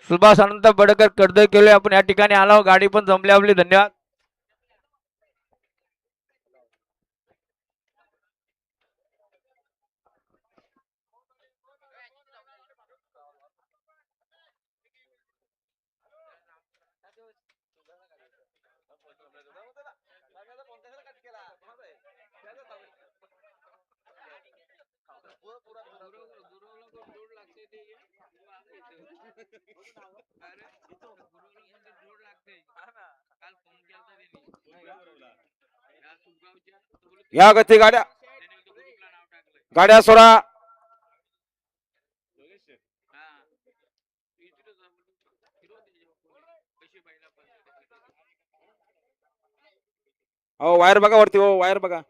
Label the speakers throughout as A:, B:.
A: सुभाष अनंत बडकर कर्दळ केले आपण या ठिकाणी आलो. गाडी पण जमली आपली. धन्यवाद.
B: या गती गाड्या गाड्या सोडा. हो वायर बघा वरती. हो वायर बघा.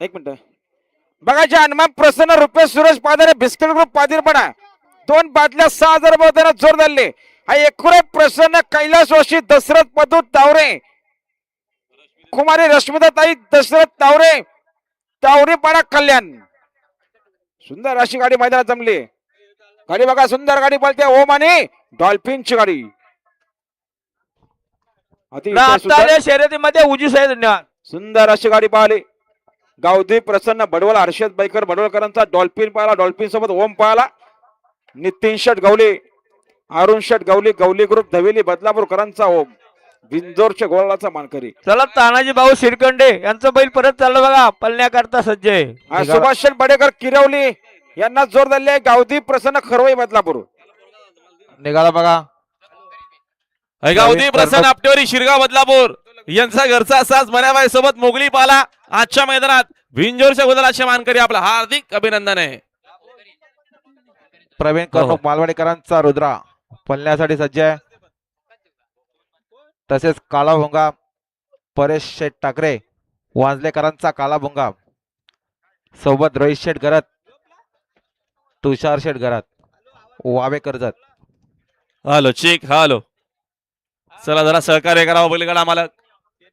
B: एक मिनिट बघायचे. हनुमान प्रसन्न रुपेश सुरेश पादारे बिस्किट ग्रुप पादीरपणा 2 बाटल्या 6000 रुपये जोर धरले. हा एकूण प्रसन्न कैलास जोशी दशरथ पदू तावरे कुमारी रश्मिता ताई दशरथ तावरे तावरेपाडा कल्याण. सुंदर अशी गाडी मैदानात जमली. गाडी बघा सुंदर गाडी पळते. ओम आणि डॉल्फिनची गाडी
A: शर्यतीमध्ये उजी साहेब. धन्यवाद.
B: सुंदर अशी गाडी पाहिली. गावदी प्रसन्न बडवल हर्षद बैकर बडवलकरांचा डॉल्फिन पाहिला. डॉल्फिन सोबत ओम पाहिला. नितीन शेट गवली अरुण शेट गवली गवली ग्रुप धवेली बदलापूरकरांचा ओम बिंजोरच्या गोळाचा मानकरी.
A: चला तानाजी भाऊ शिरकंडे यांचं बैल परत चाललं बघा. पळण्याकरता सज्ज आहे.
B: सुभाष शेठ बडेकर किरवली यांना जोर दिले. गावदी प्रसन्न खरवई बदलापूर
A: निघाला बघा.
C: गावदी प्रसन्न आपटेवरी शिरगाव बदलापूर यांचा घरचा साज मनाबाई सोबत मोगली पाला आजच्या मैदानात बिंजोरच्या गोदलाचे मानकरी. आपला हार्दिक अभिनंदन आहे.
D: प्रवीण कर्णुक मालवाडीकरांचा रुद्रा पळण्यासाठी सज्ज आहे. तसेच काळा भोंगा परेश शेठ ठाकरे वांजलेकरांचा काळा भोंगा सोबत Rohit Sheth Garat Tushar Sheth Garat Vave Karjat.
C: Hello check. Hello चला जरा सहकार्य करावं बैलगाडा मालक.